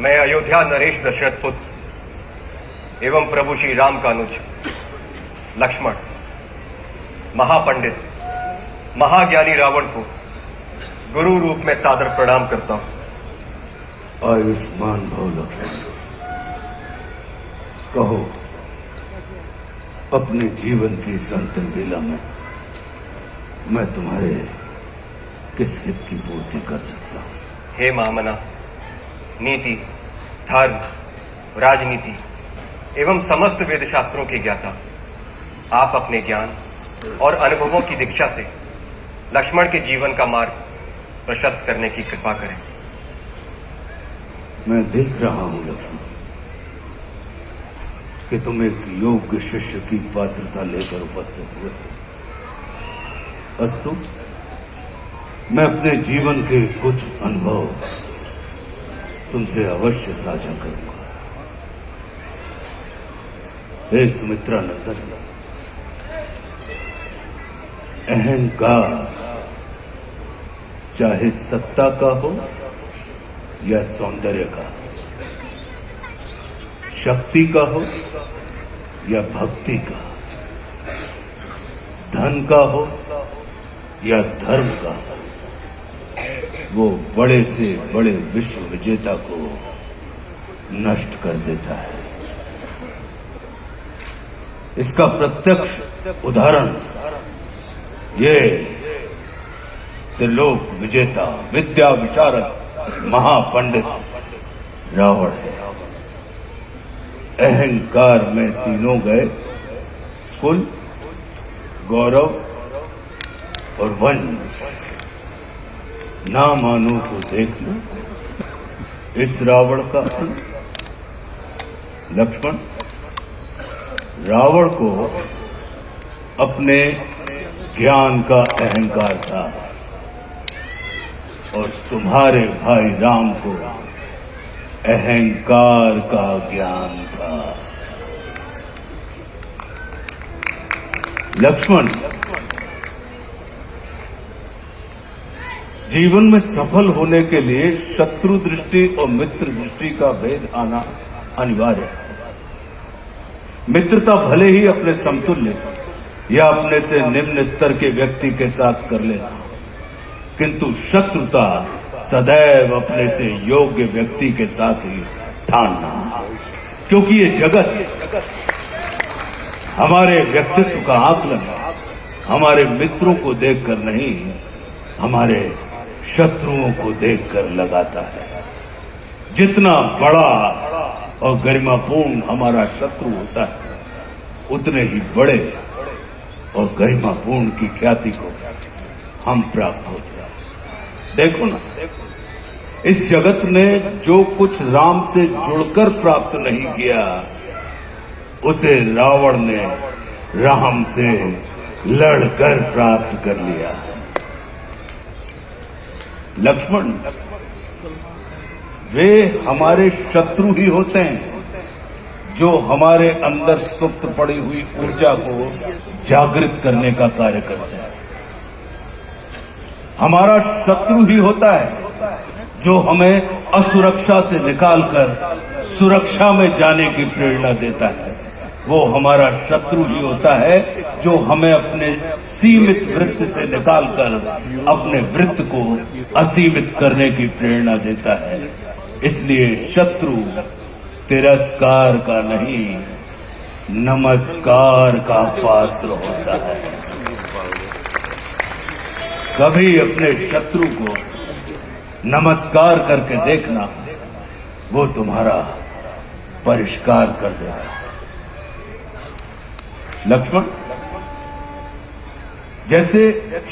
मैं अयोध्या नरेश दशरथ पुत्र एवं प्रभु श्री राम का अनुज लक्ष्मण महापंडित महाज्ञानी रावण को गुरु रूप में सादर प्रणाम करता हूं। आयुष्मान भव लक्ष्मण। कहो, अपने जीवन की इस अंतिम लीला में मैं तुम्हारे किस हित की पूर्ति कर सकता हूं? हे महामना, नीति, धर्म, राजनीति एवं समस्त वेद शास्त्रों के ज्ञाता, आप अपने ज्ञान और अनुभवों की दीक्षा से लक्ष्मण के जीवन का मार्ग प्रशस्त करने की कृपा करें। मैं देख रहा हूं लक्ष्मण कि तुम एक योग्य शिष्य की पात्रता लेकर उपस्थित हुए। अस्तु, मैं अपने जीवन के कुछ अनुभव तुमसे अवश्य साझा करूंगा। हे सुमित्रा नंदन, अहंकार चाहे सत्ता का हो या सौंदर्य का, शक्ति का हो या भक्ति का, धन का हो या धर्म का, वो बड़े से बड़े विश्व विजेता को नष्ट कर देता है। इसका प्रत्यक्ष उदाहरण ये त्रिलोक विजेता, विद्या विशारद, महापंडित रावण है। अहंकार में तीनों गए, कुल, गौरव और वंश। ना मानो तो देख लो इस रावण का अंत। लक्ष्मण, रावण को अपने ज्ञान का अहंकार था और तुम्हारे भाई राम को अहंकार का ज्ञान था। लक्ष्मण, जीवन में सफल होने के लिए शत्रु दृष्टि और मित्र दृष्टि का भेद आना अनिवार्य है। मित्रता भले ही अपने समतुल्य या अपने से निम्न स्तर के व्यक्ति के साथ कर लेना, किंतु शत्रुता सदैव अपने से योग्य व्यक्ति के साथ ही ठानना, क्योंकि ये जगत हमारे व्यक्तित्व का आकलन हमारे मित्रों को देखकर नहीं, हमारे शत्रुओं को देखकर लगाता है। जितना बड़ा और गरिमापूर्ण हमारा शत्रु होता है, उतने ही बड़े और गरिमापूर्ण की ख्याति को हम प्राप्त होते हैं। देखो ना, इस जगत ने जो कुछ राम से जुड़कर प्राप्त नहीं किया, उसे रावण ने राम से लड़कर प्राप्त कर लिया। लक्ष्मण, वे हमारे शत्रु ही होते हैं जो हमारे अंदर सुप्त पड़ी हुई ऊर्जा को जागृत करने का कार्य करते हैं। हमारा शत्रु ही होता है जो हमें असुरक्षा से निकालकर सुरक्षा में जाने की प्रेरणा देता है। वो हमारा शत्रु ही होता है जो हमें अपने सीमित वृत्त से निकालकर अपने वृत्त को असीमित करने की प्रेरणा देता है। इसलिए शत्रु तिरस्कार का नहीं, नमस्कार का पात्र होता है। कभी अपने शत्रु को नमस्कार करके देखना, वो तुम्हारा परिष्कार कर देगा। लक्ष्मण, जैसे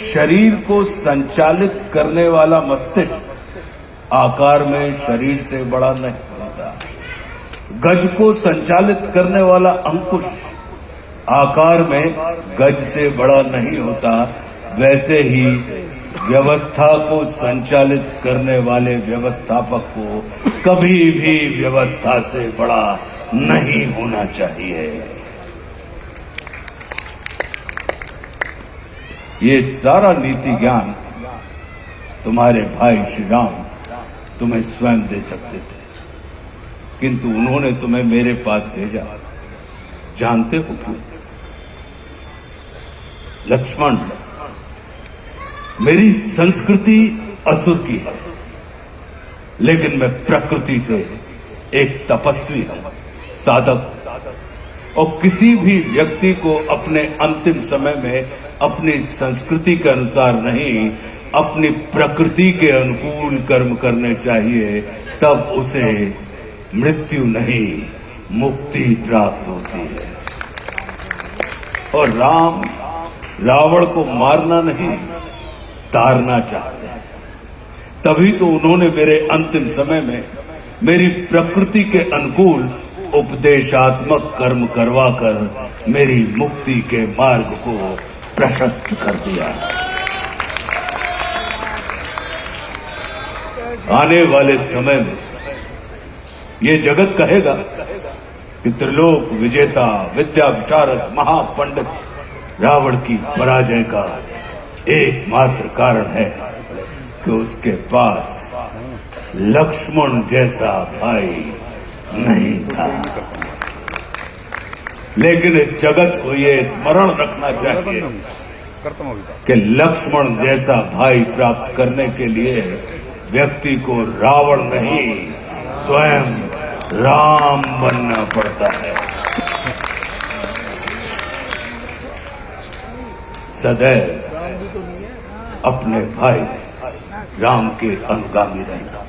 शरीर को संचालित करने वाला मस्तिष्क आकार में शरीर से बड़ा नहीं होता, गज को संचालित करने वाला अंकुश आकार में गज से बड़ा नहीं होता, वैसे ही व्यवस्था को संचालित करने वाले व्यवस्थापक को कभी भी व्यवस्था से बड़ा नहीं होना चाहिए। ये सारा नीति ज्ञान तुम्हारे भाई श्री राम तुम्हें स्वयं दे सकते थे, किंतु उन्होंने तुम्हें मेरे पास भेजा। जानते हो क्यों? लक्ष्मण, मेरी संस्कृति असुर की है, लेकिन मैं प्रकृति से एक तपस्वी हूं, साधक। और किसी भी व्यक्ति को अपने अंतिम समय में अपनी संस्कृति के अनुसार नहीं, अपनी प्रकृति के अनुकूल कर्म करने चाहिए, तब उसे मृत्यु नहीं, मुक्ति प्राप्त होती है। और राम रावण को मारना नहीं, तारना चाहते हैं। तभी तो उन्होंने मेरे अंतिम समय में मेरी प्रकृति के अनुकूल उपदेशात्मक कर्म करवाकर मेरी मुक्ति के मार्ग को प्रशस्त कर दिया। आने वाले समय में ये जगत कहेगा कि त्रिलोक विजेता, विद्या विशारद, महापंडित रावण की पराजय का एकमात्र कारण है कि उसके पास लक्ष्मण जैसा भाई नहीं था। लेकिन इस जगत को ये स्मरण रखना चाहिए कि लक्ष्मण जैसा भाई प्राप्त करने के लिए व्यक्ति को रावण नहीं, स्वयं राम बनना पड़ता है। सदैव अपने भाई राम के अनुगामी रहना।